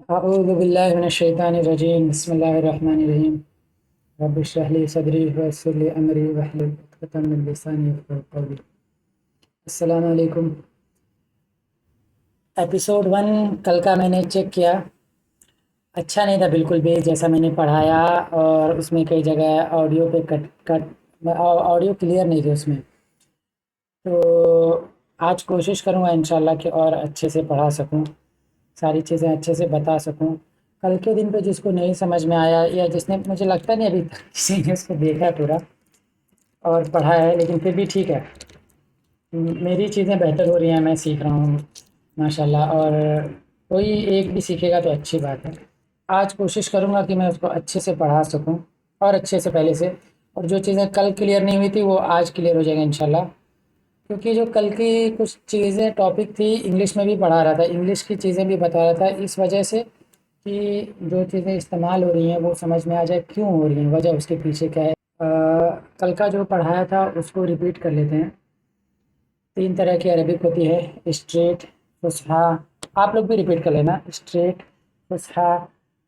اعوذ باللہ من الشیطان الرجیم بسم اللہ الرحمن الرحیم رب اشرح لی صدری ویسر لی امری واحلل عقدۃ من لسانی یفقہوا قولی۔ السلام علیکم۔ ایپیسوڈ 1 کل کا میں نے چیک کیا، اچھا نہیں تھا بالکل بھی جیسا میں نے پڑھایا، اور اس میں کئی جگہ آڈیو پہ آڈیو کلیئر نہیں تھی اس میں، تو آج کوشش کروں گا انشاءاللہ کہ اور اچھے سے پڑھا سکوں، ساری چیزیں اچھے سے بتا سکوں۔ کل کے دن پہ جس کو نہیں سمجھ میں آیا یا جس نے، مجھے لگتا نہیں ابھی تک کسی نے اس کو دیکھا پورا اور پڑھا ہے، لیکن پھر بھی ٹھیک ہے، میری چیزیں بہتر ہو رہی ہیں، میں سیکھ رہا ہوں ماشاءاللہ، اور کوئی ایک بھی سیکھے گا تو اچھی بات ہے۔ آج کوشش کروں گا کہ میں اس کو اچھے سے پڑھا سکوں اور اچھے سے پہلے سے، اور جو چیزیں کل کلیئر نہیں ہوئی تھی وہ آج کلیئر ہو جائے گا انشاءاللہ، کیونکہ جو کل کی کچھ چیزیں ٹاپک تھی انگلش میں بھی پڑھا رہا تھا، انگلش کی چیزیں بھی بتا رہا تھا، اس وجہ سے کہ جو چیزیں استعمال ہو رہی ہیں وہ سمجھ میں آ جائے کیوں ہو رہی ہیں، وجہ اس کے پیچھے کیا ہے۔ کل کا جو پڑھایا تھا اس کو ریپیٹ کر لیتے ہیں۔ 3 طرح کی عربک ہوتی ہے، اسٹریٹ، فصحیٰ، آپ لوگ بھی ریپیٹ کر لینا، اسٹریٹ، فصحیٰ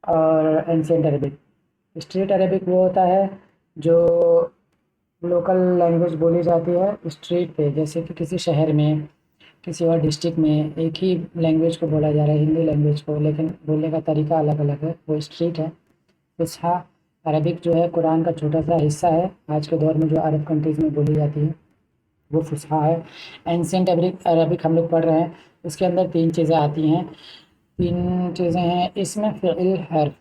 اور اینشینٹ عربک۔ اسٹریٹ عربک وہ ہوتا ہے جو لوکل لینگویج بولی جاتی ہے اسٹریٹ پہ، جیسے کہ کسی شہر میں، کسی اور ڈسٹرکٹ میں ایک ہی لینگویج کو بولا جا رہا ہے، ہندی لینگویج کو، لیکن بولنے کا طریقہ الگ الگ ہے، وہ اسٹریٹ ہے۔ فصحیٰ عربک جو ہے قرآن کا چھوٹا سا حصہ ہے، آج کے دور میں جو عرب کنٹریز میں بولی جاتی ہے وہ فصحیٰ ہے۔ اینسینٹ عربک ہم لوگ پڑھ رہے ہیں، اس کے اندر 3 چیزیں آتی ہیں، 3 چیزیں ہیں، اسم، فعل، حرف۔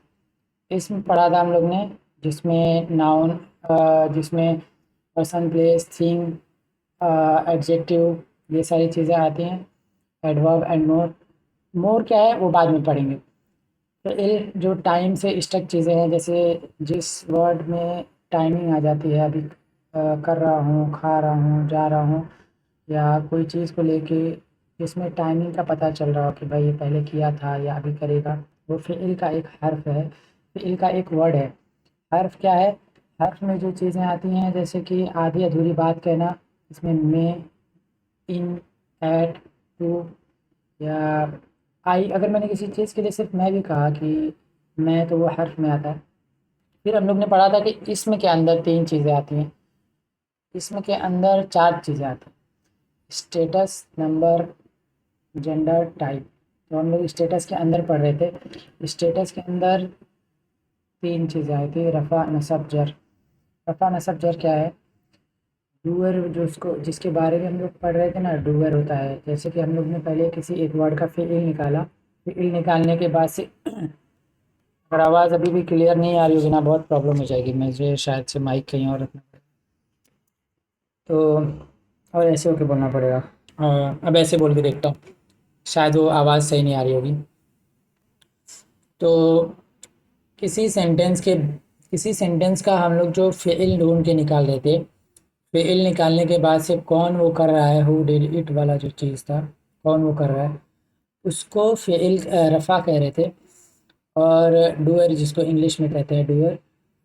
اسم پڑھا تھا ہم لوگ نے، جس میں ناؤن، جس میں پرسن، پلیس، تھنگ، ایڈجیکٹیو، یہ ساری چیزیں آتی ہیں، ایڈورب اینڈ مور۔ مور کیا ہے وہ بعد میں پڑھیں گے۔ فعل جو ٹائم سے اسٹک چیزیں ہیں، جیسے جس ورڈ میں ٹائمنگ آ جاتی ہے، ابھی کر رہا ہوں، کھا رہا ہوں، جا رہا ہوں، یا کوئی چیز کو لے کے جس میں ٹائمنگ کا پتہ چل رہا ہو کہ بھائی یہ پہلے کیا تھا یا ابھی کرے گا، وہ فعل کا ایک حرف ہے، فعل کا ایک ورڈ ہے۔ حرف کیا ہے؟ حرف میں جو چیزیں آتی ہیں جیسے کہ آدھی ادھوری بات کہنا، اس میں، ان، ایٹ، ٹو یا آئی، اگر میں نے کسی چیز کے لیے صرف میں بھی کہا کہ میں، تو وہ حرف میں آتا ہے۔ پھر ہم لوگ نے پڑھا تھا کہ اسم کے اندر 3 چیزیں آتی ہیں، اسم کے اندر 4 چیزیں آتی ہیں، اسٹیٹس، نمبر، جنڈر، ٹائپ۔ تو ہم لوگ اسٹیٹس کے اندر پڑھ رہے تھے، اسٹیٹس کے اندر 3 چیزیں آئی تھی، رفع، نصب، جر۔ رفع، نصب، جر کیا ہے؟ ڈوئر، جس کے بارے میں ہم لوگ پڑھ رہے تھے نا، ڈوئر ہوتا ہے، جیسے کہ ہم لوگ نے پہلے کسی ایک ورڈ کا فعل نکالا، فعل نکالنے کے بعد سے اگر آواز ابھی بھی کلیئر نہیں آ رہی ہوگی نا، بہت پرابلم ہو جائے گی، مجھے شاید سے مائک کہیں اور رکھنا پڑے، تو اور ایسے ہو کے بولنا پڑے گا۔ اب ایسے بول کے دیکھتا ہوں، شاید وہ آواز صحیح نہیں آ رہی ہوگی۔ تو کسی سینٹینس کا ہم لوگ جو فعل ڈھونڈ کے نکال رہے تھے، فعل نکالنے کے بعد سے کون وہ کر رہا ہے، ہو ڈیڈ اٹ والا جو چیز تھا، کون وہ کر رہا ہے، اس کو فعل رفع کہہ رہے تھے، اور ڈوئر جس کو انگلش میں کہتے ہیں ڈوئر،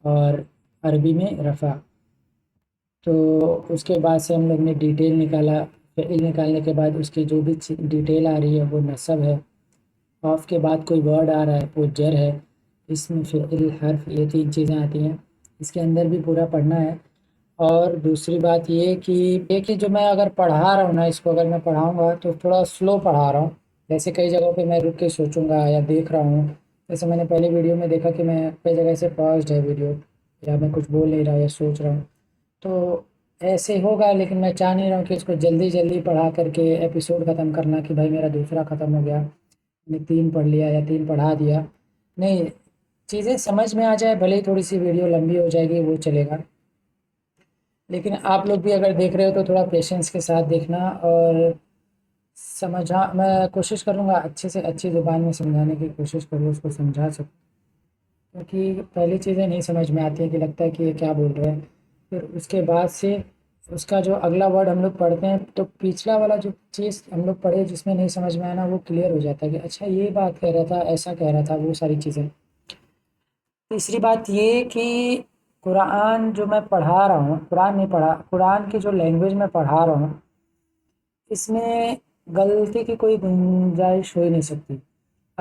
اور عربی میں رفع۔ تو اس کے بعد سے ہم لوگ نے ڈیٹیل نکالا، فعل نکالنے کے بعد اس کی جو بھی ڈیٹیل آ رہی ہے وہ نصب ہے، آف کے بعد کوئی ورڈ آ رہا ہے وہ جر ہے، اسم، فعل، حرف، یہ 3 چیزیں آتی ہیں، اس کے اندر بھی پورا پڑھنا ہے۔ اور دوسری بات یہ کہ جو میں اگر پڑھا رہا ہوں نا، اس کو اگر میں پڑھاؤں گا تو تھوڑا سلو پڑھا رہا ہوں، جیسے کئی جگہوں پہ میں رک کے سوچوں گا یا دیکھ رہا ہوں، جیسے میں نے پہلے ویڈیو میں دیکھا کہ میں کئی جگہ سے پازڈ ہے ویڈیو، یا میں کچھ بول نہیں رہا یا سوچ رہا ہوں، تو ایسے ہوگا، لیکن میں چاہ نہیں رہا ہوں کہ اس کو جلدی جلدی پڑھا کر کے ایپیسوڈ ختم کرنا، کہ بھائی میرا دوسرا ختم ہو گیا، میں نے 3 پڑھ لیا یا 3 پڑھا دیا، نہیں، چیزیں سمجھ میں آ جائے، بھلے ہی تھوڑی سی ویڈیو لمبی ہو جائے گی وہ چلے گا، لیکن آپ لوگ بھی اگر دیکھ رہے ہو تو تھوڑا پیشنس کے ساتھ دیکھنا، اور میں کوشش کروں گا اچھے سے اچھی زبان میں سمجھانے کی کوشش کروں، اس کو سمجھا سکوں، کیونکہ پہلی چیزیں نہیں سمجھ میں آتی ہیں کہ لگتا ہے کہ یہ کیا بول رہے ہیں، پھر اس کے بعد سے اس کا جو اگلا ورڈ ہم لوگ پڑھتے ہیں تو پچھلا والا جو چیز ہم لوگ پڑھے جس میں نہیں سمجھ میں آنا وہ کلیئر ہو جاتا ہے کہ اچھا یہ بات کہہ رہا تھا، ایسا کہہ رہا تھا، وہ ساری چیزیں۔ تیسری بات یہ کہ قرآن جو میں پڑھا رہا ہوں، قرآن نہیں پڑھا، قرآن کی جو لینگویج میں پڑھا رہا ہوں، اس میں غلطی کی کوئی گنجائش ہو ہی نہیں سکتی،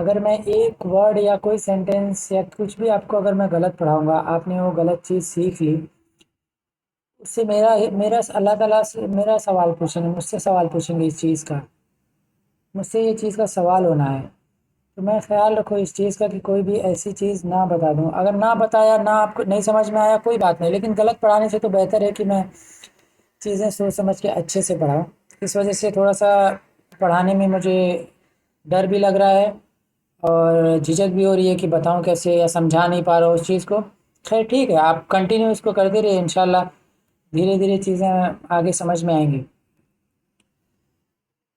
اگر میں ایک ورڈ یا کوئی سینٹینس یا کچھ بھی آپ کو اگر میں غلط پڑھاؤں گا، آپ نے وہ غلط چیز سیکھ لی، اس سے میرا اللہ تعالیٰ سے میرا سوال پوچھیں گے، مجھ سے سوال پوچھیں گے اس چیز کا، مجھ سے یہ چیز کا سوال ہونا ہے۔ تو میں خیال رکھو اس چیز کا کہ کوئی بھی ایسی چیز نہ بتا دوں۔ اگر نہ بتایا، نہ آپ کو نہیں سمجھ میں آیا، کوئی بات نہیں، لیکن غلط پڑھانے سے تو بہتر ہے کہ میں چیزیں سوچ سمجھ کے اچھے سے پڑھاؤں۔ اس وجہ سے تھوڑا سا پڑھانے میں مجھے ڈر بھی لگ رہا ہے اور جھجک بھی ہو رہی ہے کہ بتاؤں کیسے یا سمجھا نہیں پا رہا ہوں اس چیز کو۔ خیر ٹھیک ہے، آپ کنٹینیو اس کو کرتے رہیے، انشاءاللہ دھیرے دھیرے چیزیں آگے سمجھ میں آئیں گی۔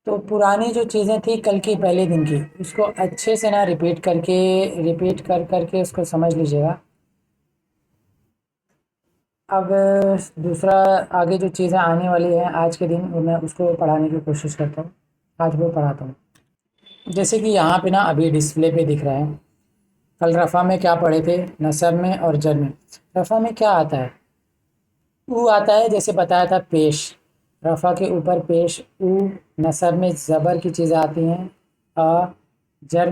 تو پرانی جو چیزیں تھیں کل کی، پہلے دن کی، اس کو اچھے سے نہ ریپیٹ کر کے اس کو سمجھ لیجیے گا۔ اب دوسرا آگے جو چیزیں آنے والی ہیں آج کے دن، میں اس کو پڑھانے کی کوشش کرتا ہوں، آج وہ پڑھاتا ہوں۔ جیسے کہ یہاں پہ نا ابھی ڈسپلے پہ دکھ رہا ہے، کل رفع میں کیا پڑھے تھے؟ نصب میں اور جر میں۔ رفع میں کیا آتا ہے؟ او آتا ہے، جیسے بتایا تھا پیش، رفع کے اوپر پیش او۔ نصب میں زبر کی چیزیں آتی ہیں آ، جر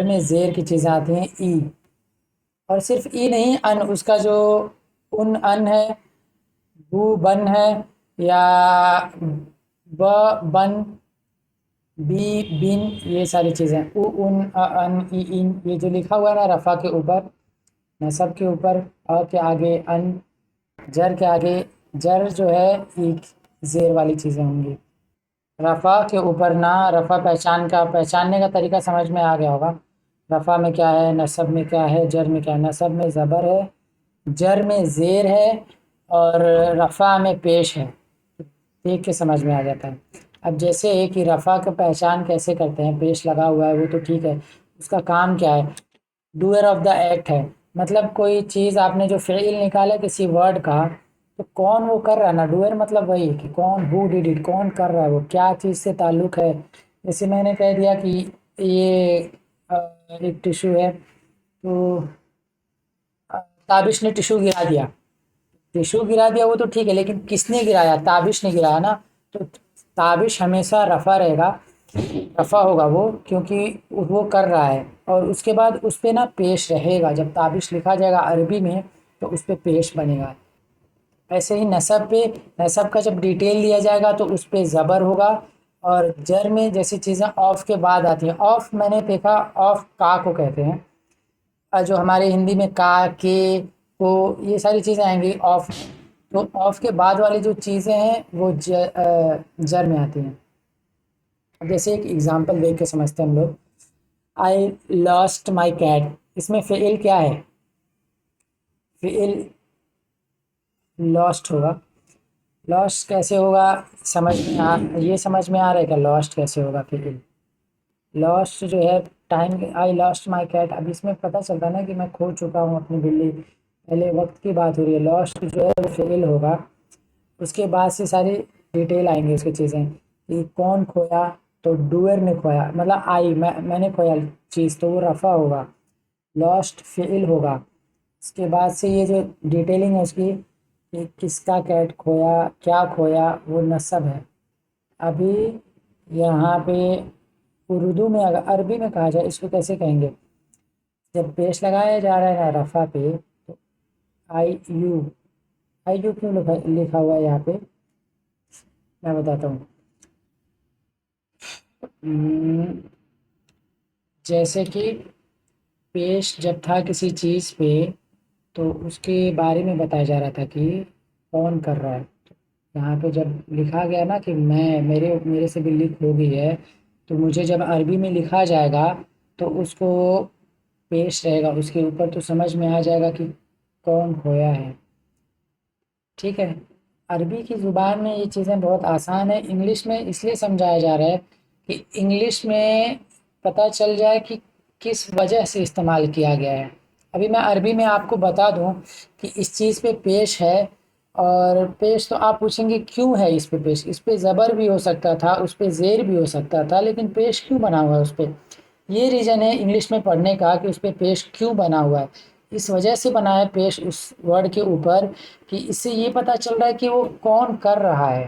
میں زیر کی چیزیں آتی ہیں ای، اور صرف ای نہیں، ان، اس کا جو ان ہے، بو بن ہے، یا ب بن، بی بن، یہ ساری چیزیں او ان ان ای ان، یہ جو لکھا ہوا ہے نا رفع کے اوپر، نصب کے اوپر آ کے آگے ان، جر کے آگے جر جو ہے ایک زیر والی چیزیں ہوں گی۔ رفع کے اوپر نہ، رفع پہچاننے کا طریقہ سمجھ میں آ گیا ہوگا۔ رفع میں کیا ہے، نصب میں کیا ہے، جر میں کیا ہے۔ نصب میں زبر ہے، جر میں زیر ہے، اور رفع میں پیش ہے، دیکھ کے سمجھ میں آ جاتا ہے۔ اب جیسے کہ رفع کا پہچان کیسے کرتے ہیں، پیش لگا ہوا ہے وہ تو ٹھیک ہے، اس کا کام کیا ہے؟ ڈوئر آف دا ایکٹ ہے، مطلب کوئی چیز آپ نے جو فعل نکالا کسی ورڈ کا، تو کون وہ کر رہا ہے نا، ڈوئر مطلب وہی کہ کون، ہو ڈیڈ اٹ، کون کر رہا ہے، وہ کیا چیز سے تعلق ہے۔ جیسے میں نے کہہ دیا کہ یہ ایک ٹیشو ہے، تو تابش نے ٹیشو گرا دیا، ٹیشو گرا دیا وہ تو ٹھیک ہے، لیکن کس نے گرایا؟ تابش نے گرایا نا، تو تابش ہمیشہ رفع رہے گا، رفع ہوگا وہ، کیونکہ وہ کر رہا ہے، اور اس کے بعد اس پہ نا پیش رہے گا، جب تابش لکھا جائے گا عربی میں تو اس پہ پیش بنے گا۔ ایسے ہی نصب کا جب ڈیٹیل لیا جائے گا تو اس پہ زبر ہوگا، اور جر میں جیسی چیزیں آف کے بعد آتی ہیں، آف میں نے دیکھا، آف کا کو کہتے ہیں، اور جو ہمارے ہندی میں کا، کے، کو، یہ ساری چیزیں آئیں گی آف، تو آف کے بعد والی جو چیزیں ہیں وہ جر میں آتی ہیں۔ اب جیسے ایک ایگزامپل دیکھ کے سمجھتے ہیں ہم لوگ، آئی لاسٹ مائی کیٹ، اس میں فعل کیا ہے؟ فعل لاسٹ ہوگا۔ لاسٹ کیسے ہوگا؟ یہ سمجھ میں آ رہا ہے کہ لاسٹ کیسے ہوگا؟ فعل لاسٹ جو ہے ٹائم، آئی لاسٹ مائی کیٹ، اب اس میں پتہ چلتا نا کہ میں کھو چکا ہوں اپنی بلی، پہلے وقت کی بات ہو رہی ہے، لاسٹ جو ہے وہ فعل ہوگا، اس کے بعد سے ساری ڈیٹیل آئیں گی اس کی چیزیں، کہ کون کھویا، تو ڈوئر نے کھویا، مطلب آئی، میں نے کھویا چیز، تو وہ رفع ہوگا، لاسٹ فعل ہوگا، اس کے بعد سے یہ جو ڈیٹیلنگ ہے اس کی، کہ کس کا کیٹ کھویا، کیا کھویا، وہ نصب ہے۔ ابھی یہاں پہ اردو میں اگر عربی میں کہا جائے اس کو کیسے کہیں گے؟ جب پیش لگایا جا رہا ہے رفع پہ، تو آئی یو کیوں لکھا ہوا ہے یہاں پہ، میں بتاتا ہوں۔ جیسے کہ پیش جب تھا کسی چیز پہ، تو اس کے بارے میں بتایا جا رہا تھا کہ کون کر رہا ہے، یہاں پہ جب لکھا گیا نا کہ میرے سے بلی کھو گئی ہے، تو مجھے جب عربی میں لکھا جائے گا تو اس کو پیش رہے گا اس کے اوپر، تو سمجھ میں آ جائے گا کہ کون کھویا ہے، ٹھیک ہے۔ عربی کی زبان میں یہ چیزیں بہت آسان ہیں، انگلش میں اس لیے سمجھایا جا رہا ہے کہ انگلش میں پتہ چل جائے کہ کس وجہ سے استعمال کیا گیا ہے۔ ابھی میں عربی میں آپ کو بتا دوں کہ اس چیز پہ پیش ہے، اور پیش تو آپ پوچھیں گے کیوں ہے اس پہ پیش، اس پہ زبر بھی ہو سکتا تھا، اس پہ زیر بھی ہو سکتا تھا، لیکن پیش کیوں بنا ہوا ہے اس پہ؟ یہ ریزن ہے انگلش میں پڑھنے کا کہ اس پہ پیش کیوں بنا ہوا ہے، اس وجہ سے بنا ہے پیش اس ورڈ کے اوپر، کہ اس سے یہ پتہ چل رہا ہے کہ وہ کون کر رہا ہے۔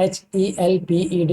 HELPED,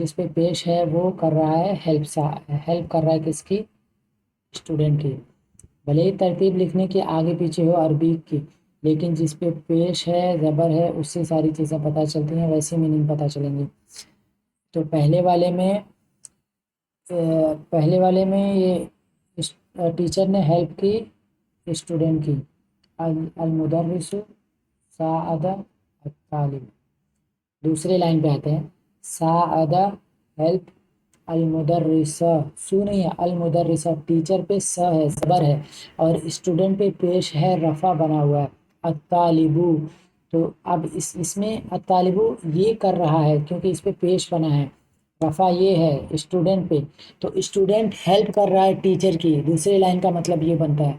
جس پہ پیش ہے وہ کر رہا ہے ہیلپ کر رہا ہے کس کی؟ اسٹوڈنٹ کی. بھلے ہی ترتیب لکھنے کی آگے پیچھے ہو عربی کی، لیکن جس پہ پیش ہے زبر ہے اس سے ساری چیزیں پتہ چلتی ہیں، ویسے میننگ پتہ چلیں گی. تو پہلے والے میں یہ ٹیچر نے ہیلپ کی اسٹوڈنٹ کی. المدرس ساعد الطالب. دوسرے لائن پہ آتے ہیں، ساعد ہیلپ المدرس، سو نہیں ہے، المدرس. ٹیچر پہ س ہے، زبر ہے، اور اسٹوڈنٹ پہ پیش ہے رفع بنا ہوا ہے، الطالبو. تو اب اس میں الطالبو یہ کر رہا ہے کیونکہ اس پہ پیش بنا ہے، رفع یہ ہے اسٹوڈنٹ پہ، تو اسٹوڈنٹ ہیلپ کر رہا ہے ٹیچر کی. دوسرے لائن کا مطلب یہ بنتا ہے.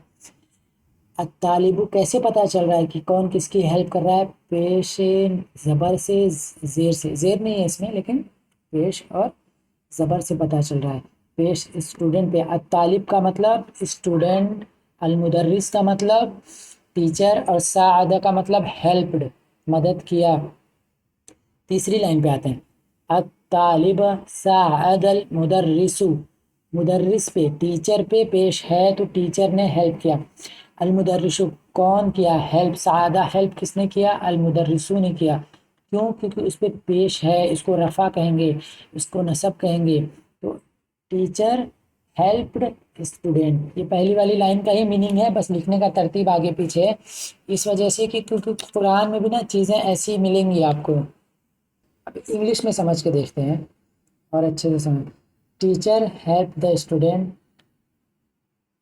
الطالبو کیسے پتہ چل رہا ہے کہ کون کس کی ہیلپ کر رہا ہے؟ پیش زبر سے، زیر سے، زیر نہیں ہے اس میں لیکن پیش اور زبر سے پتہ چل رہا ہے. پیش اسٹوڈنٹ پہ، الطالب کا مطلب اسٹوڈنٹ، المدرس کا مطلب ٹیچر، اور ساعدہ کا مطلب ہیلپڈ، مدد کیا. تیسری لائن پہ آتے ہیں، الطالب ساعد المدرس. مدرس پہ، ٹیچر پہ پیش ہے تو ٹیچر نے ہیلپ کیا. المدرس کون کیا؟ ہیلپ. ساعدہ ہیلپ کس نے کیا؟ المدرسو نے کیا. کیوں؟ کیونکہ اس پہ پیش ہے، اس کو رفع کہیں گے، اس کو نصب کہیں گے. تو ٹیچر ہیلپڈ اسٹوڈنٹ، یہ پہلی والی لائن کا ہی میننگ ہے، بس لکھنے کا ترتیب آگے پیچھے ہے اس وجہ سے کہ کیونکہ قرآن میں بھی نا چیزیں ایسی ملیں گی آپ کو. اب انگلش میں سمجھ کے دیکھتے ہیں اور اچھے سے سمجھ. ٹیچر ہیلپ دا اسٹوڈنٹ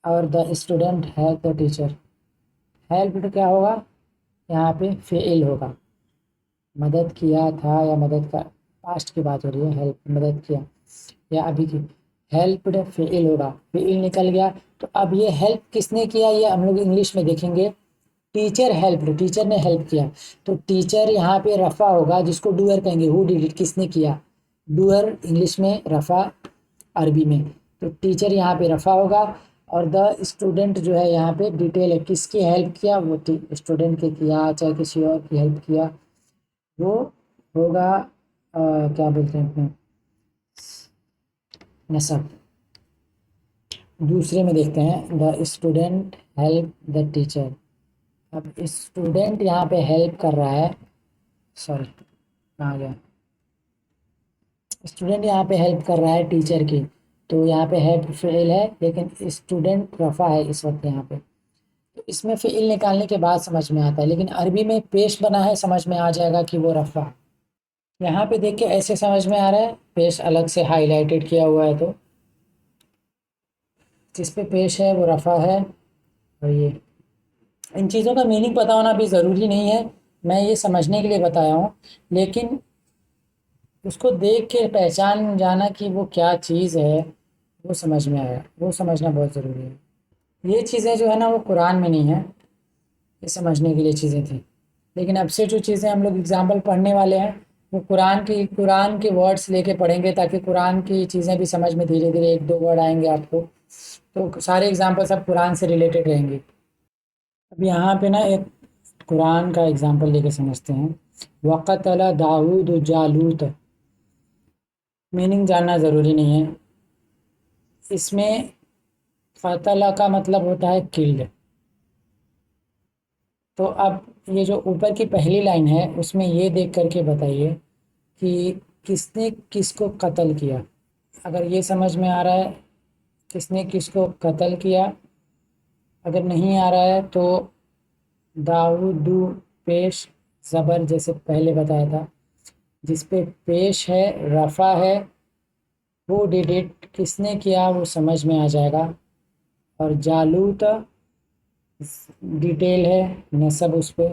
اور the student help the teacher. Help کیا ہوگا؟ یہاں پہ فعل ہوگا، مدد کیا تھا یا مدد کا، پاسٹ کی بات ہو رہی ہے، ہیلپ مدد کیا یا ابھی کی. ہیلپڈ فعل ہوگا، فعل نکل گیا. تو اب یہ ہیلپ کس نے کیا یہ ہم لوگ انگلش میں دیکھیں گے. ٹیچر ہیلپڈ، ٹیچر نے ہیلپ کیا. تو ٹیچر یہاں پہ رفع ہوگا جس کو ڈوئر کہیں گے. ہو ڈیڈ اٹ، کس نے کیا. ڈوئر انگلش میں، رفع عربی میں. تو ٹیچر یہاں پہ رفع ہوگا، اور دا اسٹوڈنٹ جو ہے یہاں پہ ڈیٹیل ہے، کس کی ہیلپ کیا؟ وہ اسٹوڈنٹ کے کیا، چاہے کسی اور کی ہیلپ کیا، وہ ہوگا کیا بولتے ہیں اپنے نصب. دوسرے میں دیکھتے ہیں، the student help the teacher. اب اسٹوڈنٹ یہاں پہ ہیلپ کر رہا ہے، سوری کہاں گیا، اسٹوڈنٹ یہاں پہ ہیلپ کر رہا ہے ٹیچر کی. تو یہاں پہ ہیلپ فعل ہے لیکن اسٹوڈنٹ رفع ہے اس وقت یہاں پہ. تو اس میں فعل نکالنے کے بعد سمجھ میں آتا ہے، لیکن عربی میں پیش بنا ہے، سمجھ میں آ جائے گا کہ وہ رفع. یہاں پہ دیکھ کے ایسے سمجھ میں آ رہا ہے، پیش الگ سے ہائی لائٹڈ کیا ہوا ہے، تو جس پہ پیش ہے وہ رفع ہے. اور یہ ان چیزوں کا میننگ پتہ ہونا بھی ضروری نہیں ہے، میں یہ سمجھنے کے لیے بتایا ہوں، لیکن اس کو دیکھ کے پہچان جانا کہ وہ کیا چیز ہے وہ سمجھ میں آیا، وہ سمجھنا بہت ضروری ہے. یہ چیزیں جو ہے نا وہ قرآن میں نہیں ہیں، یہ سمجھنے کے لیے چیزیں تھیں. لیکن اب سے جو چیزیں ہم لوگ اگزامپل پڑھنے والے ہیں وہ قرآن کے ورڈس لے کے پڑھیں گے، تاکہ قرآن کی چیزیں بھی سمجھ میں دھیرے دھیرے ایک دو ورڈ آئیں گے آپ کو، تو سارے اگزامپل سب قرآن سے ریلیٹڈ رہیں گے. اب یہاں پہ نا ایک قرآن کا اگزامپل لے کے سمجھتے ہیں. وَقَتَلَ دَاوُودُ جَالُوتَ، میننگ جاننا ضروری نہیں ہے. اس میں قتل کا مطلب ہوتا ہے کلڈ. تو اب یہ جو اوپر کی پہلی لائن ہے اس میں یہ دیکھ کر کے بتائیے کہ کس نے کس کو قتل کیا. اگر یہ سمجھ میں آ رہا ہے کس نے کس کو قتل کیا، اگر نہیں آ رہا ہے تو داؤد پیش زبر جیسے پہلے بتایا تھا، جس پہ پیش ہے رفع ہے، وہ ڈیڈ اٹ کس نے کیا وہ سمجھ میں آ جائے گا. اور جالوت ڈیٹیل ہے، نصب اس پہ.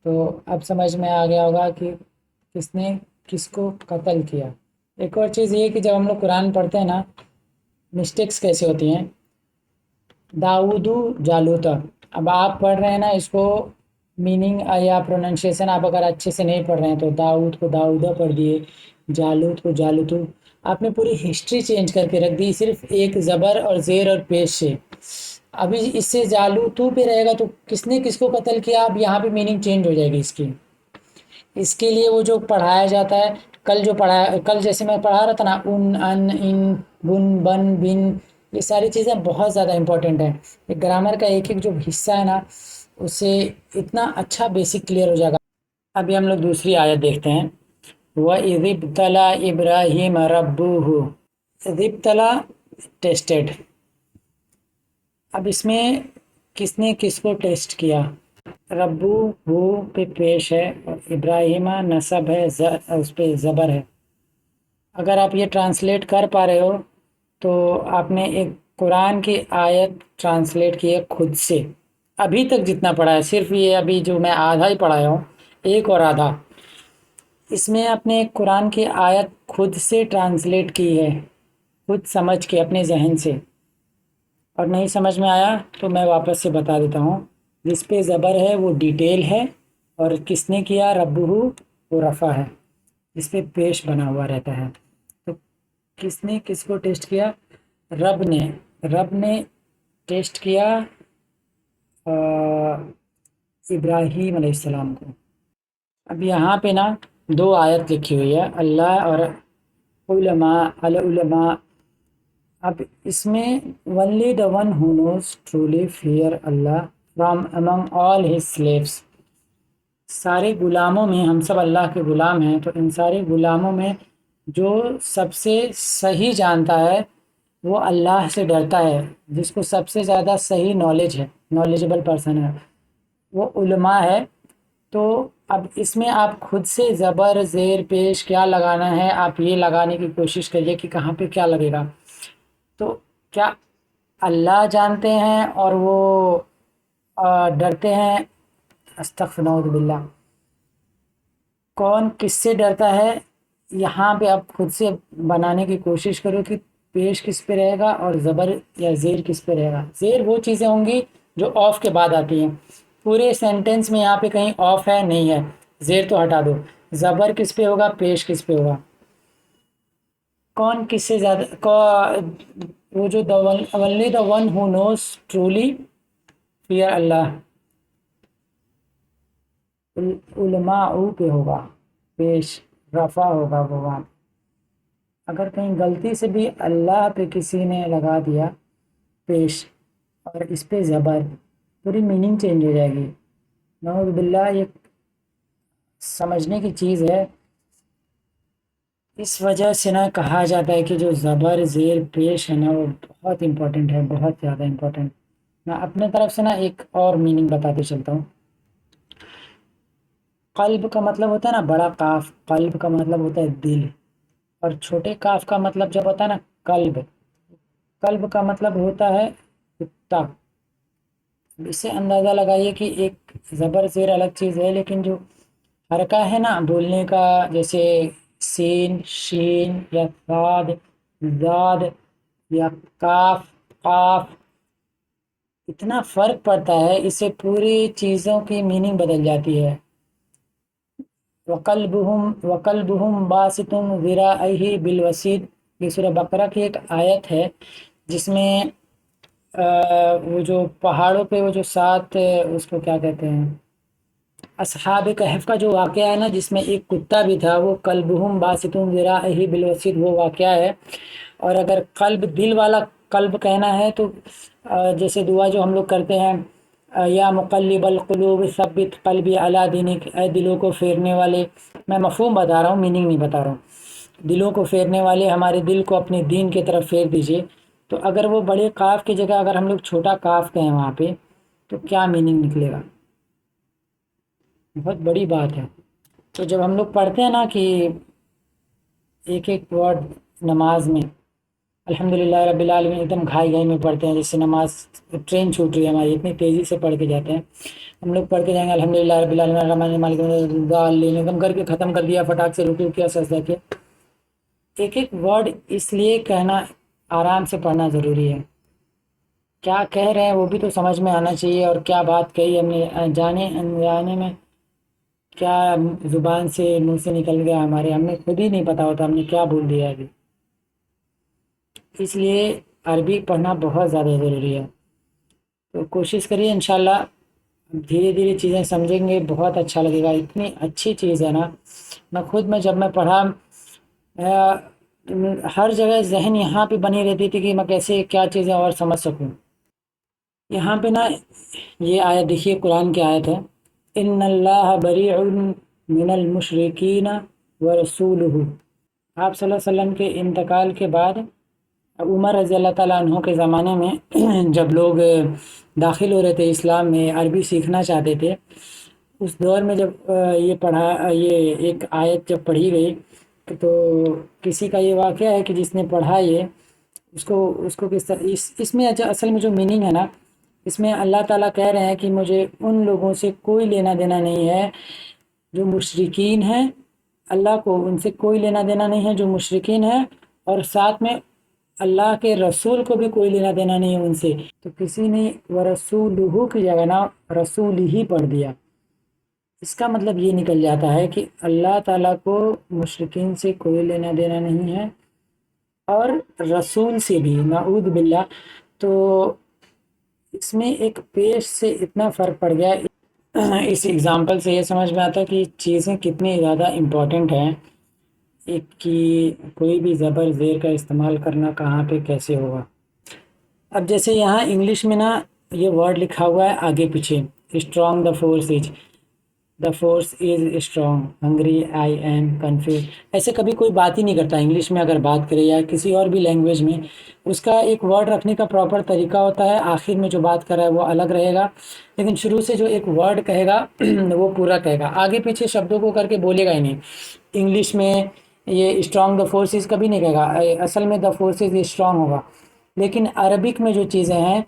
تو اب سمجھ میں آ گیا ہوگا کہ کس نے کس کو قتل کیا. ایک اور چیز یہ کہ جب ہم لوگ قرآن پڑھتے ہیں نا، مسٹیکس کیسے ہوتی ہیں. داؤدو جالوتا، اب آپ پڑھ رہے ہیں نا اس کو میننگ یا پروننشیشن آپ اگر اچھے سے نہیں پڑھ رہے ہیں تو داؤد کو داؤدہ پڑھ دیے، جالوت کو جالوتو. آپ نے پوری ہسٹری چینج کر کے رکھ دی صرف ایک زبر اور زیر اور پیش سے. ابھی اس سے جالوتو پہ رہے گا تو کس نے کس کو قتل کیا، اب یہاں پہ میننگ چینج ہو جائے گی اس کی. اس کے لیے وہ جو پڑھایا جاتا ہے کل جو پڑھا کل جیسے میں پڑھا رہا تھا نا، ان ان ان بن بن بن، یہ ساری چیزیں بہت زیادہ امپورٹنٹ ہیں. ایک گرامر کا ایک ایک جو حصہ ہے نا، اس سے اتنا اچھا بیسک کلیئر ہو جائے گا. ابھی ہم لوگ دوسری آیت دیکھتے ہیں. وَإِذِ ابْتَلَى إِبْرَاهِيمَ رَبُّهُ. إِذِ ابْتَلَى ٹیسٹڈ. اب اس میں کس نے کس کو ٹیسٹ کیا؟ ربو ہو پہ پیش ہے اور ابراہیمہ نصب ہے، اس پہ زبر ہے. اگر آپ یہ ٹرانسلیٹ کر پا رہے ہو تو آپ نے ایک قرآن کی آیت ٹرانسلیٹ کی ہے خود سے. ابھی تک جتنا پڑھا ہے، صرف یہ ابھی جو میں آدھا ہی پڑھایا ہوں، ایک اور آدھا، اس میں آپ نے قرآن کی آیت خود سے ٹرانسلیٹ کی ہے، خود سمجھ کے اپنے ذہن سے. اور نہیں سمجھ میں آیا تو میں واپس سے بتا دیتا ہوں. جس پہ زبر ہے وہ ڈیٹیل ہے، اور کس نے کیا؟ ربہ، وہ رفع ہے، جس پہ پیش بنا ہوا رہتا ہے. تو کس نے کس کو ٹیسٹ کیا؟ رب نے ٹیسٹ کیا ابراہیم علیہ السلام کو. اب یہاں پہ نا دو آیت لکھی ہوئی ہے، اللہ اور العلماء. اب اس میں only the one who knows truly fear Allah from among all his slaves. سارے غلاموں میں، ہم سب اللہ کے غلام ہیں، تو ان سارے غلاموں میں جو سب سے صحیح جانتا ہے وہ اللہ سے ڈرتا ہے. جس کو سب سے زیادہ صحیح نالج ہے، نالجبل پرسن ہے، وہ علماء ہے. تو اب اس میں آپ خود سے زبر زیر پیش کیا لگانا ہے، آپ یہ لگانے کی کوشش کریے کہ کہاں پہ کیا لگے گا. تو کیا اللہ جانتے ہیں اور وہ ڈرتے ہیں؟ استغفر نعوذ باللہ. کون کس سے ڈرتا ہے؟ یہاں پہ آپ خود سے بنانے کی کوشش کرو کہ پیش کس پہ رہے گا اور زبر یا زیر کس پہ رہے گا. زیر وہ چیزیں ہوں گی جو آف کے بعد آتی ہیں. پورے سینٹنس میں یہاں پہ کہیں آف ہے نہیں ہے، زیر تو ہٹا دو. زبر کس پہ ہوگا، پیش کس پہ ہوگا؟ کون کس سے زیادہ وہ جو only the one who knows truly fear اللہ، علماء پہ ہوگا، پیش رفع ہوگا وہ وہاں. اگر کہیں غلطی سے بھی اللہ پہ کسی نے لگا دیا پیش اور اس پہ زبر، پوری میننگ چینج ہو جائے گی. نعوذ باللہ. یہ سمجھنے کی چیز ہے. اس وجہ سے نہ کہا جاتا ہے کہ جو زبر زیر پیش ہے نا وہ بہت امپورٹنٹ ہے، بہت زیادہ امپورٹنٹ. میں اپنے طرف سے نا ایک اور میننگ بتاتے چلتا ہوں. قلب کا مطلب ہوتا ہے نا بڑا قاف، قلب کا مطلب ہوتا ہے دل، اور چھوٹے کاف کا مطلب جب ہوتا ہے نا قلب، قلب کا مطلب ہوتا ہے کتا. اس سے اندازہ لگائیے کہ ایک زبر زیر الگ چیز ہے، لیکن جو حرکہ ہے نا بولنے کا، جیسے سین، شین، یا صاد، زاد، یا کاف، قاف، اتنا فرق پڑتا ہے. اس سے پوری چیزوں کی میننگ بدل جاتی ہے. وَقَلْبُهُمْ بَاسِطٌ ذِرَاعَيْهِ بِالْوَسِيدِ. یہ سورہ بقرہ کی ایک آیت ہے جس میں وہ جو پہاڑوں پہ وہ جو سات، اس کو کیا کہتے ہیں، اصحاب کہف کا جو واقعہ ہے نا، جس میں ایک کتا بھی تھا، وہ قلبہم باسطون ذراعہ بالوسید وہ واقعہ ہے. اور اگر قلب دل والا قلب کہنا ہے تو جیسے دعا جو ہم لوگ کرتے ہیں، یا مقلب القلوب ثبت قلبی علی دینک، اے دلوں کو پھیرنے والے. میں مفہوم بتا رہا ہوں، میننگ نہیں بتا رہا ہوں. دلوں کو پھیرنے والے، ہمارے دل کو اپنے دین کی طرف پھیر دیجئے. تو اگر وہ بڑے قاف کی جگہ اگر ہم لوگ چھوٹا کاف کہیں وہاں پہ، تو کیا میننگ نکلے گا؟ بہت بڑی بات ہے. تو جب ہم لوگ پڑھتے ہیں نا کہ ایک ایک ورڈ نماز میں الحمدللہ رب العالمین ایک دم گھائی گھائی میں پڑھتے ہیں، جس سے نماز ٹرین چھوٹ رہی ہے ہماری، اتنی تیزی سے پڑھ کے جاتے ہیں. ہم لوگ پڑھ کے جائیں گے الحمدللہ رب العالمین الرحمن مالک الضالین، ایک دم کر کے ختم کر دیا، فٹاک سے رکوع کیا، سجدہ کیا. ایک ایک ورڈ اس لیے کہنا، آرام سے پڑھنا ضروری ہے. کیا کہہ رہے ہیں وہ بھی تو سمجھ میں آنا چاہیے، اور کیا بات کہی ہم نے، جانے انجانے میں کیا زبان سے منہ سے نکل گیا ہمارے، ہمیں خود ہی نہیں پتا ہوتا ہم نے کیا بول دیا ابھی. اس لیے عربی پڑھنا بہت زیادہ ضروری ہے. تو کوشش کریے انشاءاللہ دھیرے دھیرے چیزیں سمجھیں گے، بہت اچھا لگے گا. اتنی اچھی چیز ہے نا. میں خود جب میں پڑھا ہر جگہ ذہن یہاں پہ بنی رہتی تھی کہ میں کیسے کیا چیزیں اور سمجھ سکوں. یہاں پہ نا یہ آیت دیکھیے، قرآن کی آیت ہے، ان اللہ بریء من المشرکین ورسولہ. آپ صلی اللہ علیہ وسلم کے انتقال کے بعد عمر رضی اللہ تعالیٰ عنہ کے زمانے میں جب لوگ داخل ہو رہے تھے اسلام میں، عربی سیکھنا چاہتے تھے، اس دور میں جب یہ ایک آیت جب پڑھی گئی تو کسی کا یہ واقعہ ہے کہ جس نے پڑھا یہ، اس کو کس طرح اس میں اصل میں جو میننگ ہے نا، اس میں اللہ تعالیٰ کہہ رہے ہیں کہ مجھے ان لوگوں سے کوئی لینا دینا نہیں ہے جو مشرکین ہیں، اللہ کو ان سے کوئی لینا دینا نہیں ہے جو مشرکین ہیں، اور ساتھ میں اللہ کے رسول کو بھی کوئی لینا دینا نہیں ہے ان سے. تو کسی نے ورسولہ کی جگہ نا رسول ہی پڑھ دیا. اس کا مطلب یہ نکل جاتا ہے کہ اللہ تعالیٰ کو مشرکین سے کوئی لینا دینا نہیں ہے، اور رسول سے بھی نعوذ باللہ. تو اس میں ایک پیش سے اتنا فرق پڑ گیا. اس ایگزامپل سے یہ سمجھ میں آتا کہ چیزیں کتنی زیادہ امپورٹنٹ ہیں. ایک کی کوئی بھی زبر زیر کا استعمال کرنا کہاں پہ کیسے ہوگا. اب جیسے یہاں انگلش میں نا یہ ورڈ لکھا ہوا ہے آگے پیچھے، strong the force is strong, hungry I am confused. ایسے کبھی کوئی بات ہی نہیں کرتا انگلش میں، اگر بات کرے یا کسی اور بھی لینگویج میں اس کا ایک ورڈ رکھنے کا پراپر طریقہ ہوتا ہے. آخر میں جو بات کر رہا ہے وہ الگ رہے گا، لیکن شروع سے جو ایک ورڈ کہے گا وہ پورا کہے گا، آگے پیچھے شبدوں کو کر کے بولے گا ہی نہیں. انگلش میں یہ اسٹرانگ دا فورسز کبھی نہیں کہے گا، اصل میں دا فورسز اسٹرانگ ہوگا. لیکن عربک میں جو چیزیں ہیں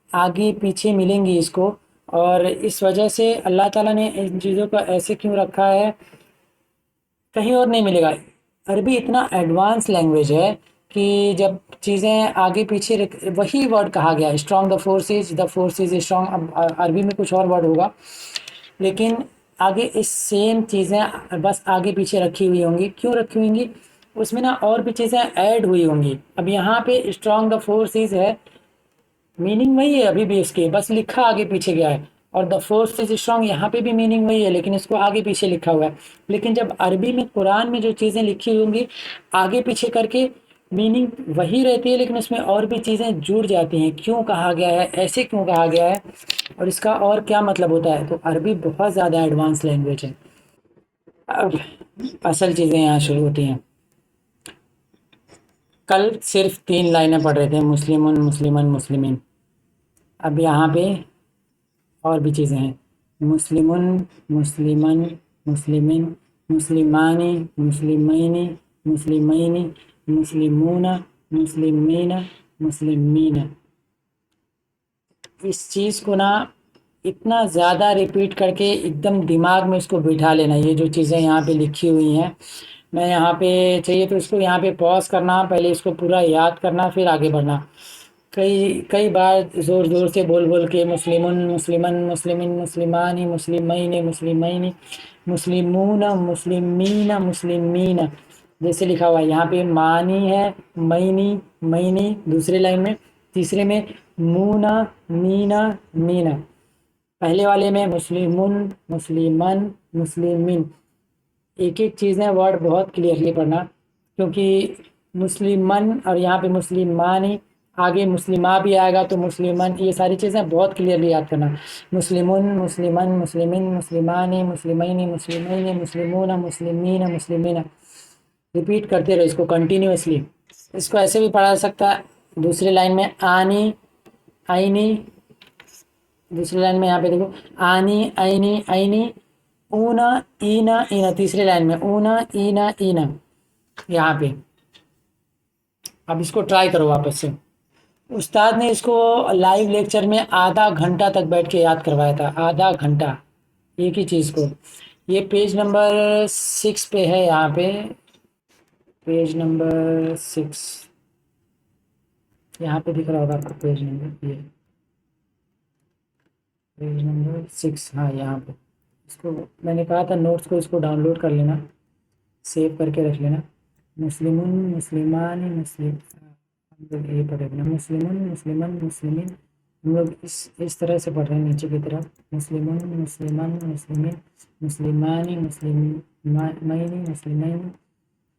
آگے پیچھے ملیں گی اس کو، اور اس وجہ سے اللہ تعالیٰ نے ان چیزوں کو ایسے کیوں رکھا ہے کہیں اور نہیں ملے گا. عربی اتنا ایڈوانس لینگویج ہے کہ جب چیزیں آگے پیچھے وہی ورڈ کہا گیا اسٹرانگ دا فورسز اسٹرانگ. اب عربی میں کچھ اور ورڈ ہوگا، لیکن آگے اس سیم چیزیں بس آگے پیچھے رکھی ہوئی ہوں گی. کیوں رکھی ہوئی ہوں گی؟ اس میں نا اور بھی چیزیں ایڈ ہوئی ہوں گی. اب یہاں پہ اسٹرانگ دا فورسز ہے، میننگ وہی ہے ابھی بھی اس کے، بس لکھا آگے پیچھے گیا ہے. اور دا فورس از اسٹرانگ یہاں پہ بھی میننگ وہی ہے، لیکن اس کو آگے پیچھے لکھا ہوا ہے. لیکن جب عربی میں قرآن میں جو چیزیں لکھی ہوں گی آگے پیچھے کر کے میننگ وہی رہتی ہے، لیکن اس میں اور بھی چیزیں جڑ جاتی ہیں. کیوں کہا گیا ہے، ایسے کیوں کہا گیا ہے، اور اس کا اور کیا مطلب ہوتا ہے. تو عربی بہت زیادہ ایڈوانس لینگویج ہے. اب اصل چیزیں یہاں شروع ہوتی ہیں. کل صرف 3 لائنیں پڑھ رہے تھے، مسلمن مسلمن مسلمین. اب یہاں پہ اور بھی چیزیں ہیں، مسلمن مسلمن مسلمین، مسلمانی مسلمینی مسلمینی، مسلمون مسلمین مسلمین. اس چیز کو نا اتنا زیادہ ریپیٹ کر کے ایک دم دماغ میں اس کو بٹھا لینا. یہ جو چیزیں یہاں پہ لکھی ہوئی ہیں، میں یہاں پہ چاہیے تو اس کو یہاں پہ پاز کرنا، پہلے اس کو پورا یاد کرنا، پھر آگے بڑھنا. کئی بار زور زور سے بول بول کے مسلمن مسلمن مسلمین مسلمانی مسلمین مسلمین مسلمون مسلمین مسلمین، جیسے لکھا ہوا ہے. یہاں پہ مانی ہے، مینی مینی دوسرے لائن میں، تیسرے میں مونا مینا مینا. پہلے والے میں مسلمن مسلمن مسلمین. ایک ایک چیزیں ورڈ بہت کلیئرلی پڑھنا، کیونکہ مسلمن اور یہاں پہ مسلمانی، آگے مسلمہ بھی آئے گا تو مسلمن، یہ ساری چیزیں بہت کلیئرلی یاد کرنا. مسلمن مسلمن مسلمین مسلمانی مسلمین مسلمین مسلمون مسلمین مسلمین. ریپیٹ کرتے رہو اس کو کنٹینیوسلی. اس کو ایسے بھی پڑھا سکتا ہے دوسری لائن میں آنی آئینی. دوسری لائن میں یہاں پہ دیکھو آنی آئینی آئینی، اونا اینا اینا. تیسری لائن میں اونا اینا اینا یہاں پہ. اب اس کو ٹرائی کرو واپس سے. استاد نے اس کو لائیو لیکچر میں آدھا گھنٹہ تک بیٹھ کے یاد کروایا تھا، آدھا گھنٹہ ایک ہی چیز کو. یہ پیج نمبر 6 پہ ہے، یہاں پہ پیج نمبر 6 یہاں پہ دکھ رہا ہوگا آپ کو پیج نمبر، یہ پیج نمبر 6. ہاں یہاں پہ اس کو میں نے کہا تھا نوٹس کو اس کو ڈاؤن لوڈ کر لینا، سیو کر کے رکھ لینا. مسلمن مسلمان مسلم، یہ پڑھے گا مسلمن مسلمن مسلمین. ہم لوگ اس طرح سے پڑھ رہے ہیں نیچے کی طرف، مسلمن مسلمان مسلمین مسلمانی مسلمین مسلمین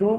2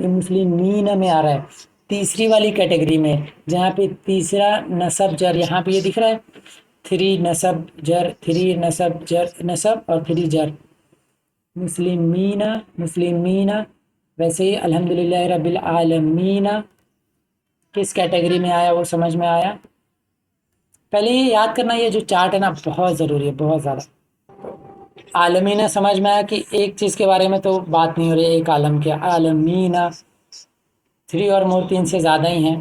یہ مسلمین میں آ رہا ہے تیسری والی کیٹیگری میں، جہاں پہ تیسرا نصب جر یہاں پہ یہ دکھ رہا ہے، 3 نصب جر، 3 نصب جر، نصب اور 3 جر، مسلمین مسلمین۔ ویسے ہی الحمدللہ رب العالمین کس کیٹیگری میں آیا وہ سمجھ میں آیا؟ پہلے یہ یاد کرنا، یہ جو چارٹ ہے نا بہت ضروری ہے، بہت زیادہ۔ عالمین سمجھ میں آیا کہ ایک چیز کے بارے میں تو بات نہیں ہو رہی، ایک عالم کے، عالمین 3 اور مور 3 سے زیادہ ہی ہیں۔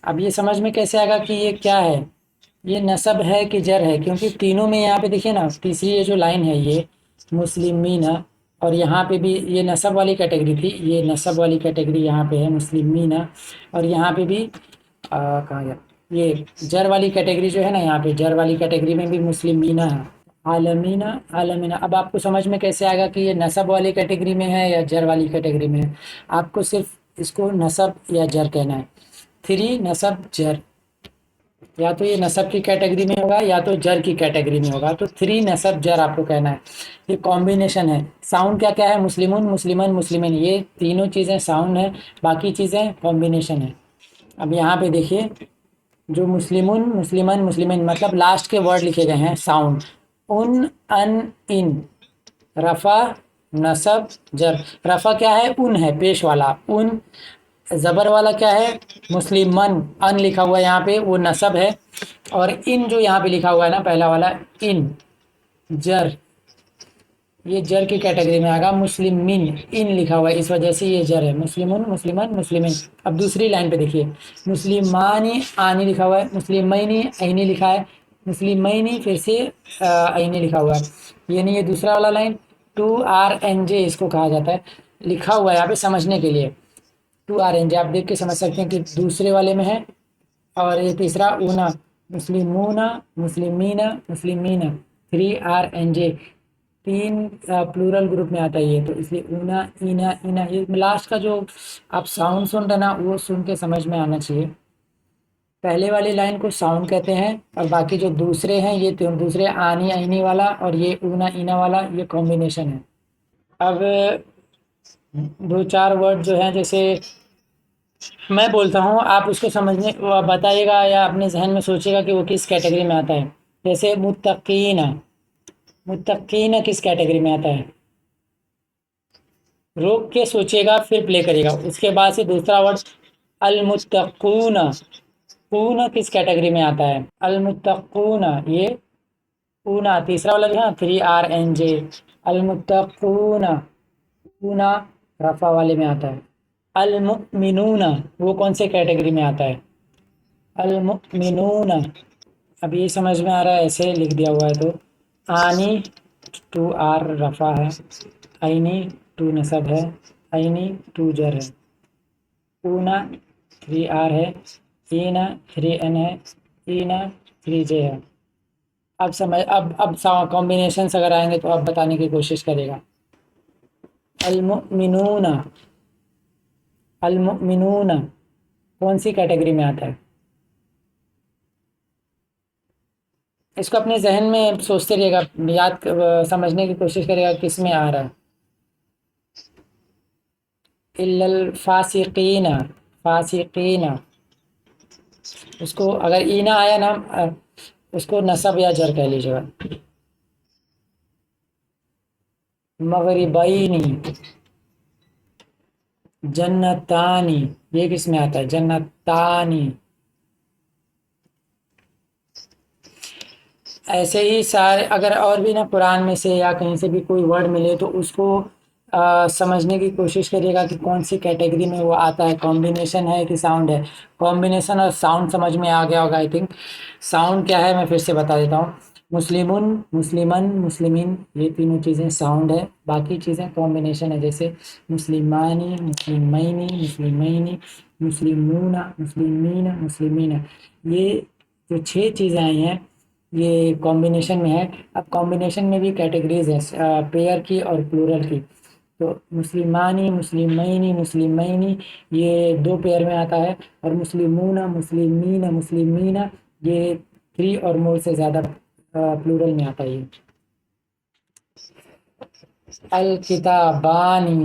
اب یہ سمجھ میں کیسے آئے گا کہ یہ کیا ہے، یہ نصب ہے کہ جر ہے؟ کیونکہ تینوں میں یہاں پہ دیکھیے نا، تیسری یہ جو لائن ہے یہ مسلمین، اور یہاں پہ بھی یہ نصب والی کیٹیگری تھی، یہ نصب والی کیٹیگری یہاں پہ ہے مسلمین، اور یہاں پہ بھی کہاں گیا، یہ جر والی کیٹیگری جو ہے نا، یہاں پہ جر والی کیٹیگری میں بھی مسلمین ہے، عالمین عالمین۔ اب آپ کو سمجھ میں کیسے آئے گا کہ یہ نصب والی کیٹیگری میں ہے یا جر والی کیٹیگری میں ہے؟ آپ کو صرف اس کو نصب یا جر کہنا ہے، 3 نصب جر، یا تو یہ نصب کی کیٹیگری میں ہوگا یا تو جر کی کیٹیگری میں ہوگا، تو 3 نصب جر آپ کو کہنا ہے۔ یہ کمبینیشن ہے، ساؤنڈ کیا کیا ہے، مسلمون مسلمن مسلمین، یہ تینوں چیزیں ساؤنڈ ہیں، باقی چیزیں کمبینیشن ہے۔ اب یہاں پہ دیکھیے جو مسلمون مسلمن مسلمین مطلب لاسٹ کے ورڈ لکھے گئے ہیں ساؤنڈ، ان رفع نصب جر۔ رفع کیا ہے، ان ہے پیش والا، ان زبر والا کیا ہے مسلمن، ان لکھا ہوا ہے یہاں پہ وہ نصب ہے، اور ان جو یہاں پہ لکھا ہوا ہے نا پہلا والا ان جر، یہ جر کی کیٹیگری میں آئے گا، مسلمین ان لکھا ہوا ہے اس وجہ سے یہ جر ہے، مسلمون مسلمن مسلمین۔ اب دوسری لائن پہ دیکھیے، مسلمانی آنی لکھا ہوا ہے، مسلمینی عینی لکھا ہے، مسلمینی پھر سے عینی لکھا ہوا ہے، یعنی یہ دوسرا والا لائن 2RNJ اس کو کہا جاتا ہے، لکھا ہوا ہے یہاں پہ سمجھنے کے لیے 2RNJ، آپ دیکھ کے سمجھ سکتے ہیں کہ دوسرے والے میں ہے، اور یہ تیسرا اونا، مسلمون مسلمین مسلمین، 3RNJ، 3 پلورل گروپ میں آتا ہے یہ، تو اس لیے اونا اینا اینا، یہ لاسٹ کا جو آپ ساؤنڈ سن رہے نا وہ سن کے سمجھ میں آنا چاہیے۔ پہلے والی لائن کو ساؤنڈ کہتے ہیں، اور باقی جو دوسرے ہیں یہ دوسرے آنی عینی والا اور یہ اونا اینا والا یہ کمبینیشن ہے۔ اب 2-4 ورڈ جو ہیں، جیسے میں بولتا ہوں آپ اس کو سمجھنے بتائیے گا یا اپنے ذہن میں سوچیے گا کہ وہ کس کیٹیگری میں آتا ہے۔ جیسے متقین، متقین کس کیٹیگری میں آتا ہے؟ روک کے سوچیے گا پھر پلے کریے گا۔ اس کے بعد سے دوسرا ورڈ المتقون، قون کس کیٹیگری میں آتا ہے؟ المتقون، یہ اونا تیسرا والا جو ہے 3RNJ، المتقون، اونا رفع والے میں آتا ہے۔ المؤمنون وہ کون سے کیٹیگری میں آتا ہے؟ المؤمنون، اب یہ سمجھ میں آ رہا ہے ایسے لکھ دیا ہوا ہے تو آنی 2R رفع ہے، عینی 2 نصب ہے، عینی 2 جر ہے، اونا 3R ہے، اینا 3N ہے، اینا 3J ہے۔ اب سمجھ اب کمبینیشنز اگر آئیں گے تو اب بتانے کی کوشش کرے گا۔ المؤمنون، المؤمنون کون سی کیٹیگری میں آتا ہے؟ اس کو اپنے ذہن میں سوچتے رہیے گا، یاد سمجھنے کی کوشش کرے گا کس میں آ رہا ہے۔ الا الفاسقین، فاسقین، اس کو اگر اینا آیا نا اس کو نصب یا جر کہہ لیجیے گا۔ مغربینی، جنتانی، یہ کس میں آتا ہے؟ جنتانی۔ ایسے ہی سارے اگر اور بھی نا قرآن میں سے یا کہیں سے بھی کوئی ورڈ ملے تو اس کو سمجھنے کی کوشش کریے گا کہ کون سی کیٹیگری میں وہ آتا ہے، کمبینیشن ہے کہ ساؤنڈ ہے۔ کمبینیشن اور ساؤنڈ سمجھ میں آ گیا ہوگا آئی تھنک۔ ساؤنڈ کیا ہے میں پھر سے بتا دیتا ہوں، مسلمون مسلمن مسلمین، یہ تینوں چیزیں ساؤنڈ ہے، باقی چیزیں کمبینیشن ہے، جیسے مسلمانی مسلمینی مسلمینی، مسلمون مسلمین مسلمین، یہ جو 6 چیزیں آئی ہیں یہ کمبینیشن میں ہے۔ اب کمبینیشن میں بھی کیٹیگریز ہیں پیئر کی اور پلورل کی، تو مسلمانی مسلمینی مسلمینی یہ 2 پیئر میں آتا ہے، اور مسلمون مسلمین مسلمین یہ 3 اور مور سے زیادہ پلورل میں آتا ہے۔ الکتابانی،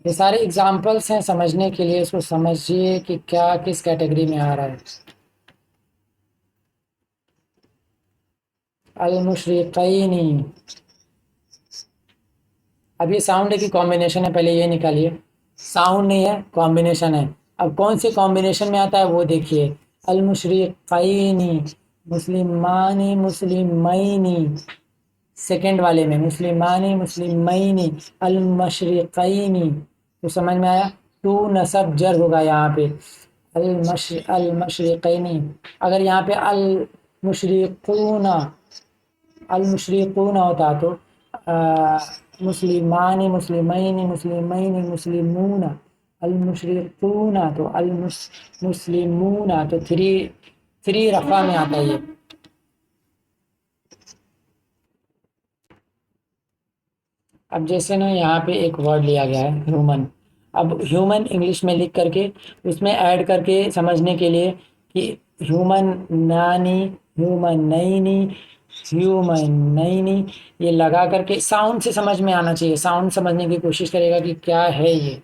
یہ سارے اگزامپلس ہیں سمجھنے کے لیے، اس کو سمجھیے کہ کیا کس کیٹیگری میں آ رہا ہے. المشرقین، اب یہ ساؤنڈ ہے کہ کمبینیشن ہے، پہلے یہ نکالیے. ساؤنڈ نہیں ہے، کمبینیشن ہے. اب کون سے کمبینیشن میں آتا ہے وہ دیکھیے. المشرقین، مسلمانی، مسلمینی، سیکنڈ والے میں مسلمانی، مسلمینی، المشرقینی. تو سمجھ میں آیا؟ تو نصب جر ہوگا یہاں پہ المشرقینی. اگر یہاں پہ المشرقون، المشرقون ہوتا تو مسلمانی، مسلمین، مسلمین، مسلمون، المشرقون تو المسلمون، تو تھری رفع میں آتا ہے یہ. اب جیسے نا یہاں پہ ایک ورڈ لیا گیا ہے ہیومن. اب ہیومن انگلش میں لکھ کر کے اس میں ایڈ کر کے سمجھنے کے لیے کہ ہیومن نانی، ہیومن نئینی، ہیومن نئینی، یہ لگا کر کے ساؤنڈ سے سمجھ میں آنا چاہیے. ساؤنڈ سمجھنے کی کوشش کرے گا کہ کیا ہے یہ،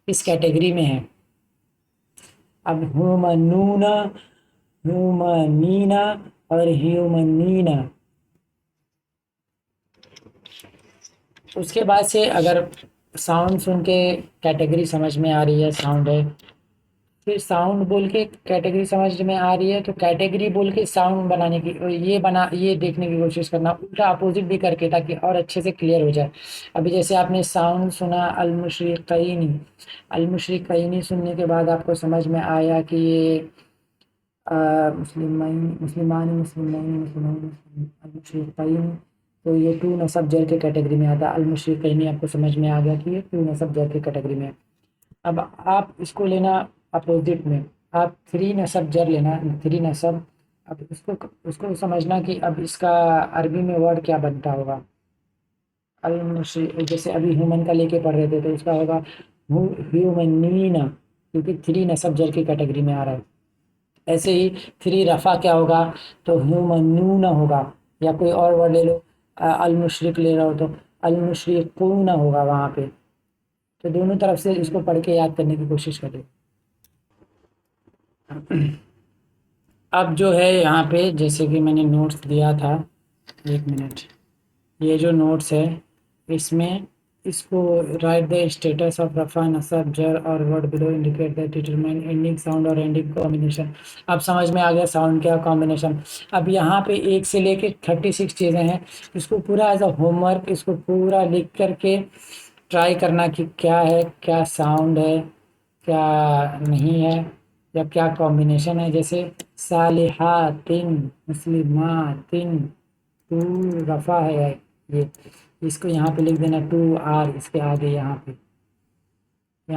اس کیٹیگری میں ہے. اب ہیومنونا، ہیومنینا اور ہیومنینا. اس کے بعد سے اگر ساؤنڈ سن کے کیٹیگری سمجھ میں آ رہی ہے، ساؤنڈ ہے، پھر ساؤنڈ بول کے کیٹیگری سمجھ میں آ رہی ہے تو کیٹیگری بول کے ساؤنڈ بنانے کی، یہ دیکھنے کی کوشش کرنا الٹا اپوزٹ بھی کر کے، تاکہ اور اچھے سے کلیئر ہو جائے. ابھی جیسے آپ نے ساؤنڈ سنا المشرقین، المشرقین سننے کے بعد آپ کو سمجھ میں آیا کہ یہ مسلمین، مسلمانی، مسلمین، مسلمین، المشرقین، تو یہ ٹو نصب جر کے کیٹیگری میں آتا ہے. المشرقین آپ کو سمجھ میں آ گیا کہ یہ ٹو نصب جر کے کیٹیگری میں ہے. اب آپ اس کو لینا اپوزٹ میں، آپ تھری نصب جر لینا، تھری نصب. اب اس کو سمجھنا کہ اب اس کا عربی میں ورڈ کیا بنتا ہوگا. جیسے ابھی ہیومن کا لے کے پڑھ رہے تھے تو اس کا ہوگا ہیومنین، کیونکہ تھری نصب جر کی کیٹیگری میں آ رہا ہے. ایسے ہی تھری رفع کیا ہوگا تو ہیومنون ہوگا. یا کوئی اور ورڈ لے لو، المشرق لے رہا ہو تو المشرقون ہوگا وہاں پہ. تو دونوں طرف سے اس کو پڑھ کے یاد کرنے کی کوشش کریں. اب جو ہے یہاں پہ جیسے کہ میں نے نوٹس دیا تھا، ایک منٹ، یہ جو نوٹس ہے اس میں اس کو رائٹ دا اسٹیٹس آف رفع، نصب، جر اور word below indicate the determine ending sound اور اینڈنگ کمبینیشن. اب سمجھ میں آ گیا ساؤنڈ کیا، کمبینیشن. اب یہاں پہ 1 سے لے کے 36 چیزیں ہیں. اس کو پورا ایز اے ہوم ورک اس کو پورا لکھ کر کے ٹرائی کرنا کہ کیا ہے، کیا ساؤنڈ ہے، کیا نہیں ہے، یا کیا کمبینیشن ہے. جیسے صالحاتن، مسلماتن، ٹو رفع ہے، یہ اس کو یہاں پہ لکھ دینا 2 آر اس کے آگے. یہاں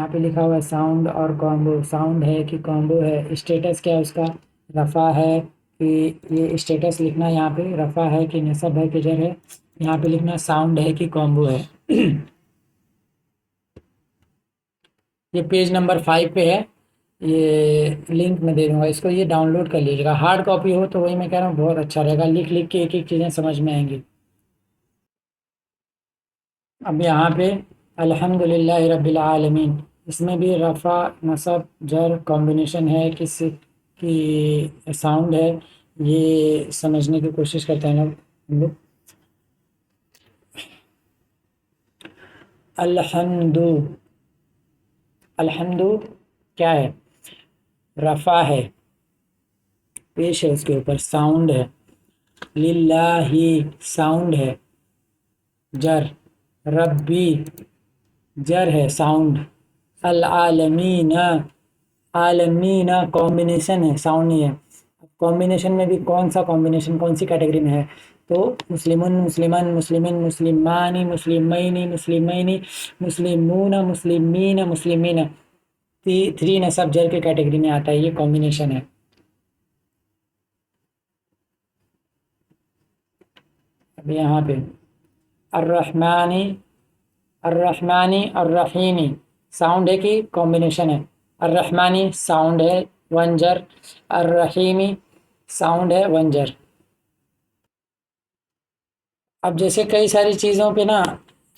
پہ لکھا ہوا ہے ساؤنڈ اور کامبو. ساؤنڈ ہے کہ کامبو ہے. اسٹیٹس کیا ہے اس کا، رفع ہے کہ یہ اسٹیٹس لکھنا یہاں پہ، رفع ہے کہ نصب ہے کہ جر ہے. یہاں پہ لکھنا ساؤنڈ ہے کہ کامبو ہے. یہ پیج نمبر 5 پہ ہے، یہ لنک میں دے دوں گا، اس کو یہ ڈاؤن لوڈ کر لیجیے گا. ہارڈ کاپی ہو تو وہی میں کہہ رہا ہوں بہت اچھا رہے گا، لکھ لکھ کے ایک ایک چیزیں سمجھ میں آئیں گی. اب یہاں پہ الحمدللہ رب العالمین، اس میں بھی رفع، نصب، جر کمبینیشن ہے، کس کی ساؤنڈ ہے، یہ سمجھنے کی کوشش کرتے ہیں ہم لوگ. الحمد کیا ہے، رفع ہے، پیش ہے، اس کے اوپر ساؤنڈ ہے. للہ ساؤنڈ ہے، جر. ربی جر ہے، ساؤنڈ. العالمین، عالمین کمبینیشن ہے، ساؤنڈ نہیں ہے. کمبینیشن میں بھی کون سا کمبینیشن، کون سی کیٹیگری میں ہے تو مسلمن، مسلمان، مسلمن، مسلمانی، مسلمینی، مسلمینی، مسلمون، مسلمین، مسلمین، تھری نصب جر کے کیٹیگری میں آتا ہے. یہ کمبینیشن ہے. اب یہاں پہ الرحمانی، الرحمانی، الرحیمی، ساؤنڈ ہے کہ کمبینیشن ہے. الرحمانی ساؤنڈ ہے، ون جر. الرحیمی ساؤنڈ ہے، ون جر. اب جیسے کئی ساری چیزوں پہ نا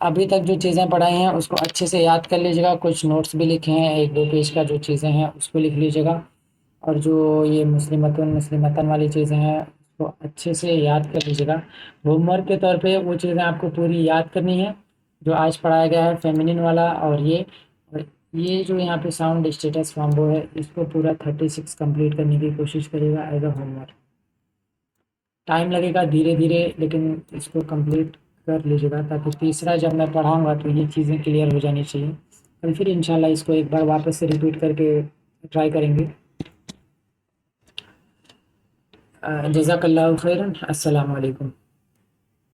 ابھی تک جو چیزیں پڑھائی ہیں اس کو اچھے سے یاد کر لیجیے گا، کچھ نوٹس بھی لکھے ہیں 1-2 پیج کا، جو چیزیں ہیں اس کو لکھ لیجیے گا، اور جو یہ مسلمتن والی چیزیں ہیں اس کو اچھے سے یاد کر لیجیے گا۔ ہوم ورک کے طور پہ وہ چیزیں آپ کو پوری یاد کرنی ہے جو آج پڑھایا گیا ہے، فیمنن والا، اور یہ جو یہاں پہ ساؤنڈ اسٹیٹس فارم وہ ہے، اس کو پورا 36 کمپلیٹ کرنے کی کوشش کرے گا as a homework. Time لگے گا دھیرے دھیرے، لیکن اس کو کمپلیٹ کر لیجیے گا تاکہ تیسرا جب میں پڑھاؤں گا تو یہ چیزیں کلیئر ہو جانی چاہیے، اور پھر انشاءاللہ اس کو ایک بار واپس سے ریپیٹ کر کے ٹرائی کریں گے۔ جزاک اللہ خیرا، السلام علیکم۔